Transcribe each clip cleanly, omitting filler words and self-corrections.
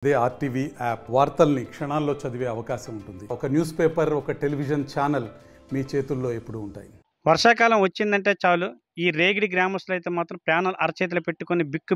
అదే RTV app వార్తల్ని క్షణాల్లో చదివే అవకాశం ఉంటుంది. ఒక న్యూస్ పేపర్, ఒక టెలివిజన్ ఛానల్ మీ చేతుల్లో ఎప్పుడూ ఉంటాయి. వర్షాకాలం వచ్చిందంటే చాలు ఈ రేగిడి గ్రామస్తులు అయితే మాత్రం ప్రాణాలు అరచేతులు పెట్టుకొని బిక్కు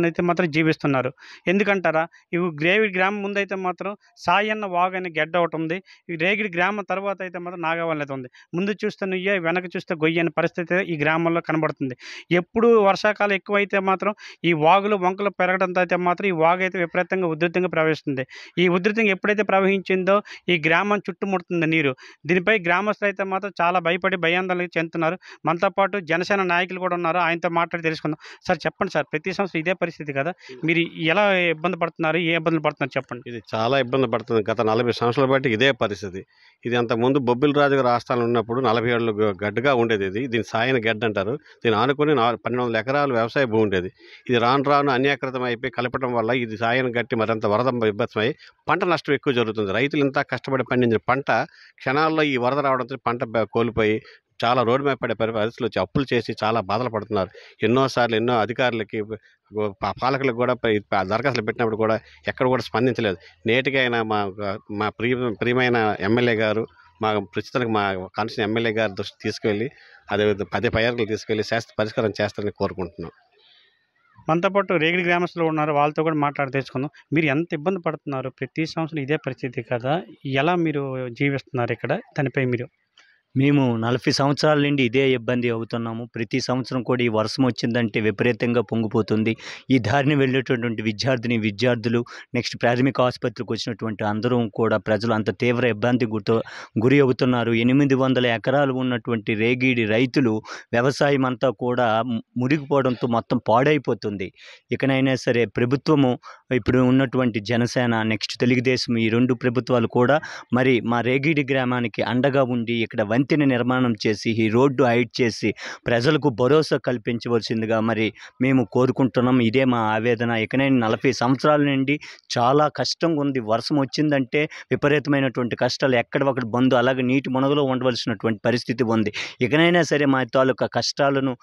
అయితే మాత్రం జీవిస్తున్నారు. ఎందుకంటారా, ఇవి రేగిడి గ్రామం ముందైతే మాత్రం సాయన్న వాగు అనే గెడ్డ ఒకటి ఉంది. ఈ రేగిడి గ్రామం తర్వాత అయితే మాత్రం నాగవల్లి అయితే ఉంది. ముందు చూస్తే నుయ్యే, వెనక చూస్తే గొయ్యి అనే పరిస్థితి ఈ గ్రామంలో కనబడుతుంది. ఎప్పుడు వర్షాకాలం ఎక్కువైతే మాత్రం ఈ వాగులు వంకలు పెరగడంతో అయితే మాత్రం ఈ వాగు అయితే విపరీతంగా ఉధృతంగా ప్రవహిస్తుంది. ఈ ఉధృతంగా ఎప్పుడైతే ప్రవహించిందో ఈ గ్రామం చుట్టుముడుతుంది నీరు. దీనిపై గ్రామస్తులు అయితే మాత్రం చాలా భయపడి భయాందోళనకి చెందుతున్నారు. మనతో పాటు జనసేన నాయకులు కూడా ఉన్నారు. ఆయనతో మాట్లాడి తెలుసుకుందాం. సార్ చెప్పండి సార్, ప్రతి సంవత్సరం ఇదే పరిస్థితి కదా, మీరు ఎలా ఇబ్బంది పడుతున్నారు, ఏ ఇబ్బందులు పడుతున్నారు చెప్పండి. ఇది చాలా ఇబ్బంది పడుతుంది. గత 40 సంవత్సరాల బట్టి ఇదే పరిస్థితి. ఇది అంతకుముందు బొబ్బిలి రాజు గారు ఆస్థానం ఉన్నప్పుడు 40 ఏళ్ళు గడ్డగా ఉండేది. దీని సాయన గడ్డ అంటారు. దీన్ని ఆనుకుని 1200 ఎకరాలు వ్యవసాయ భూమి ఉండేది. ఇది రాను రాను అన్యాకృతం అయిపోయి కలపడం వల్ల ఇది సాయన గట్టి మరింత వరద విభత్సమై పంట నష్టం ఎక్కువ జరుగుతుంది. రైతులు ఇంత కష్టపడి పండించిన పంట క్షణాల్లో ఈ వరద రావడంతో పంట కోల్పోయి చాలా రోడ్డు మీద పడే పరిస్థితులు వచ్చి అప్పులు చేసి చాలా బాధలు పడుతున్నారు. ఎన్నోసార్లు ఎన్నో అధికారులకి పాలకులకు కూడా దరఖాస్తులు పెట్టినప్పుడు కూడా ఎక్కడ కూడా స్పందించలేదు. నేటికి అయినా మా ప్రియమైన ఎమ్మెల్యే గారు, మా ప్రస్తుతానికి మా కాన్స్టిట్యూషన్ ఎమ్మెల్యే గారి దృష్టి తీసుకెళ్ళి అదే 10 పైర్లు తీసుకెళ్ళి పరిష్కారం చేస్తారని కోరుకుంటున్నాం. మనతో పాటు రేగిడి గ్రామస్తులు ఉన్నారు, వాళ్ళతో కూడా మాట్లాడి తెలుసుకుందాం. మీరు ఎంత ఇబ్బంది పడుతున్నారు, ప్రతి సంవత్సరం ఇదే పరిస్థితి కదా, ఎలా మీరు జీవిస్తున్నారు ఇక్కడ, దానిపై మీరు? మేము 40 సంవత్సరాల నుండి ఇదే ఇబ్బంది అవుతున్నాము. ప్రతి సంవత్సరం కూడా ఈ వర్షం వచ్చిందంటే విపరీతంగా పొంగిపోతుంది. ఈ దారిని వెళ్ళేటటువంటి విద్యార్థులు నెక్స్ట్ ప్రాథమిక ఆసుపత్రికి వచ్చినటువంటి అందరూ కూడా ప్రజలు అంత తీవ్ర ఇబ్బంది గురి అవుతున్నారు. 800 ఎకరాలు ఉన్నటువంటి రేగిడి రైతులు వ్యవసాయం అంతా కూడా మురిగిపోవడంతో మొత్తం పాడైపోతుంది. ఇకనైనా సరే ప్రభుత్వము, ఇప్పుడు ఉన్నటువంటి జనసేన నెక్స్ట్ తెలుగుదేశం, ఈ 2 ప్రభుత్వాలు కూడా మరి మా రేగిడి గ్రామానికి అండగా ఉండి ఇక్కడ వంతెన నిర్మాణం చేసి ఈ రోడ్డు హైట్ చేసి ప్రజలకు భరోసా కల్పించవలసిందిగా మరి మేము కోరుకుంటున్నాం. ఇదే మా ఆవేదన. ఇకనైనా 40 సంవత్సరాల నుండి చాలా కష్టంగా ఉంది. వర్షం వచ్చిందంటే విపరీతమైనటువంటి కష్టాలు, ఎక్కడ ఒకటి బంధు అలాగే నీటి మునగలో ఉండవలసినటువంటి పరిస్థితి ఉంది. ఇకనైనా సరే మా తాలూకా కష్టాలను,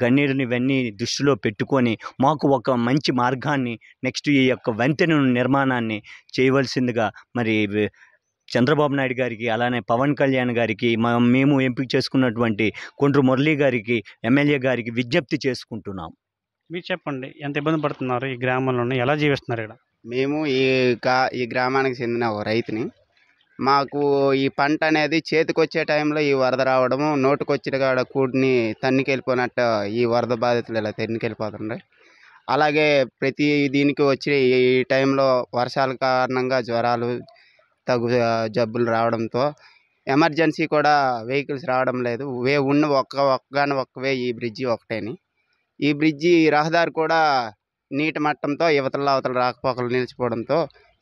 కన్నీరుని ఇవన్నీ దృష్టిలో పెట్టుకొని మాకు ఒక మంచి మార్గాన్ని, నెక్స్ట్ ఈ యొక్క వంతెన నిర్మాణాన్ని చేయవలసిందిగా మరి చంద్రబాబు నాయుడు గారికి, అలానే పవన్ కళ్యాణ్ గారికి, మేము ఎంపిక చేసుకున్నటువంటి కొండ్రు మురళీ గారికి, ఎమ్మెల్యే గారికి విజ్ఞప్తి చేసుకుంటున్నాం. మీరు చెప్పండి, ఎంత ఇబ్బంది పడుతున్నారు ఈ గ్రామంలో, ఎలా జీవిస్తున్నారు ఇక్కడ? మేము ఈ గ్రామానికి చెందిన ఒక రైతుని. మాకు ఈ పంట అనేది చేతికొచ్చే టైంలో ఈ వరద రావడము, నోటుకొచ్చిన కాడ కూడిని తన్నికెళ్ళిపోయినట్టు ఈ వరద బాధితులు ఇలా తన్నికెళ్ళిపోతుండే. అలాగే ప్రతి దీనికి వచ్చి ఈ టైంలో వర్షాల కారణంగా జ్వరాలు, తగు జబ్బులు రావడంతో ఎమర్జెన్సీ కూడా వెహికల్స్ రావడం లేదు. ఉన్న ఒక్కవే ఈ బ్రిడ్జి ఒకటేని. ఈ బ్రిడ్జి రహదారి కూడా నీటి మట్టంతో అవతల రాకపోకలు నిలిచిపోవడంతో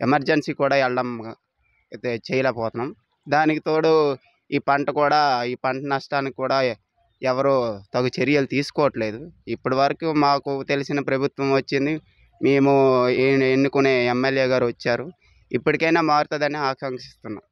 ఎమర్జెన్సీ కూడా వెళ్ళడం చేయలేకపోతున్నాం. దానికి తోడు ఈ పంట నష్టానికి కూడా ఎవరు తగు చర్యలు తీసుకోవట్లేదు. ఇప్పటి వరకు మాకు తెలిసిన ప్రభుత్వం వచ్చింది, మేము ఎన్నుకునే ఎమ్మెల్యే గారు వచ్చారు. ఇప్పటికైనా మారుతుందని ఆకాంక్షిస్తున్నాం.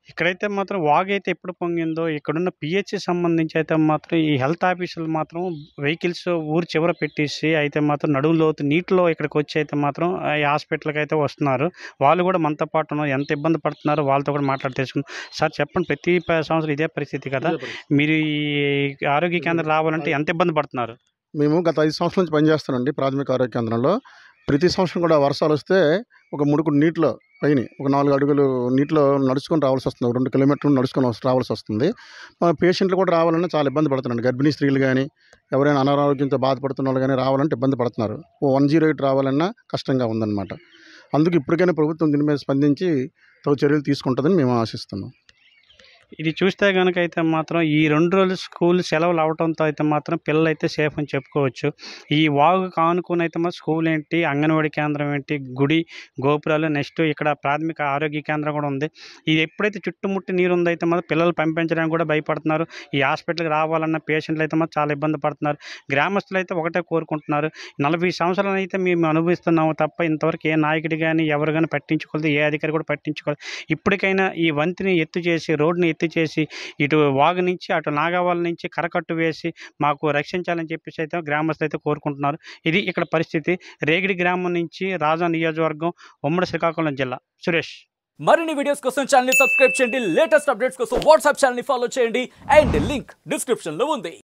ఇక్కడైతే మాత్రం వాగు అయితే ఎప్పుడు పొంగిందో, ఇక్కడున్న పిహెచ్సి సంబంధించి అయితే మాత్రం ఈ హెల్త్ ఆఫీసులు మాత్రం వెహికల్స్ ఊరు చివర పెట్టేసి అయితే మాత్రం నడువులోతు నీటిలో ఇక్కడికి వచ్చి అయితే మాత్రం ఈ హాస్పిటల్కి అయితే వస్తున్నారు. వాళ్ళు కూడా మనతో పాటు ఉన్నారు. ఎంత ఇబ్బంది పడుతున్నారు వాళ్ళతో కూడా మాట్లాడి తెలుసుకున్నాం. సార్ చెప్పండి, ప్రతి సంవత్సరం ఇదే పరిస్థితి కదా, మీరు ఈ ఆరోగ్య కేంద్రం రావాలంటే ఎంత ఇబ్బంది పడుతున్నారు? మేము గత 5 సంవత్సరాల నుంచి పనిచేస్తున్నాండి ప్రాథమిక ఆరోగ్య కేంద్రంలో. ప్రతి సంవత్సరం కూడా వర్షాలు వస్తే ఒక ముడుకుడు నీటిలో పైన ఒక 4 అడుగులు నీటిలో నడుచుకొని రావాల్సి వస్తుంది. 2 కిలోమీటర్లు నడుచుకొని రావాల్సి వస్తుంది. పేషెంట్లు కూడా రావాలన్నా చాలా ఇబ్బంది పడుతున్నారండి. గర్భిణీ స్త్రీలు కానీ, ఎవరైనా అనారోగ్యంతో బాధపడుతున్న వాళ్ళు కానీ రావాలంటే ఇబ్బంది పడుతున్నారు. 108 రావాలన్నా కష్టంగా ఉందన్నమాట. అందుకు ఇప్పటికైనా ప్రభుత్వం దీని మీద స్పందించి తగు చర్యలు తీసుకుంటుందని మేము ఆశిస్తున్నాం. ఇది చూస్తే కనుక అయితే మాత్రం ఈ 2 రోజులు స్కూల్ సెలవులు అవడంతో అయితే మాత్రం పిల్లలు అయితే సేఫ్ అని చెప్పుకోవచ్చు. ఈ వాగు కానుకొని అయితే మాత్రం స్కూల్ ఏంటి, అంగన్వాడీ కేంద్రం ఏంటి, గుడి గోపురాలు, నెక్స్ట్ ఇక్కడ ప్రాథమిక ఆరోగ్య కేంద్రం కూడా ఉంది. ఇది ఎప్పుడైతే చుట్టుముట్టి నీరు ఉందో అయితే మాత్రం పిల్లలు పంపించడానికి కూడా భయపడుతున్నారు. ఈ హాస్పిటల్కి రావాలన్న పేషెంట్లు అయితే మాత్రం చాలా ఇబ్బంది పడుతున్నారు. గ్రామస్తులు అయితే ఒకటే కోరుకుంటున్నారు, 40 సంవత్సరాలు అయితే మేము అనుభవిస్తున్నాము తప్ప ఇంతవరకు ఏ నాయకుడు కానీ ఎవరు కానీ పట్టించుకోలేదు, ఏ అధికారి కూడా పట్టించుకోలేదు. ఇప్పటికైనా ఈ వంతిని ఎత్తు చేసి రోడ్ని విజ్ఞప్తి చేసి ఇటు వాగు నుంచి అటు నాగావళి నుంచి కరకట్టు వేసి మాకు రక్షించాలని చెప్పేసి అయితే గ్రామస్తులు అయితే కోరుకుంటున్నారు. ఇది ఇక్కడ పరిస్థితి. రేగిడి గ్రామం నుంచి రాజా నియోజకవర్గం, ఉమ్మడి శ్రీకాకుళం జిల్లా. సురేష్. మరిన్ని వీడియోస్ కోసం ఛానల్ ని సబ్స్క్రైబ్ చేయండి. లేటెస్ట్ అప్డేట్స్ కోసం వాట్సాప్ ఛానల్ ని ఫాలో చేయండి. అండ్ లింక్ డిస్క్రిప్షన్ లో ఉంది.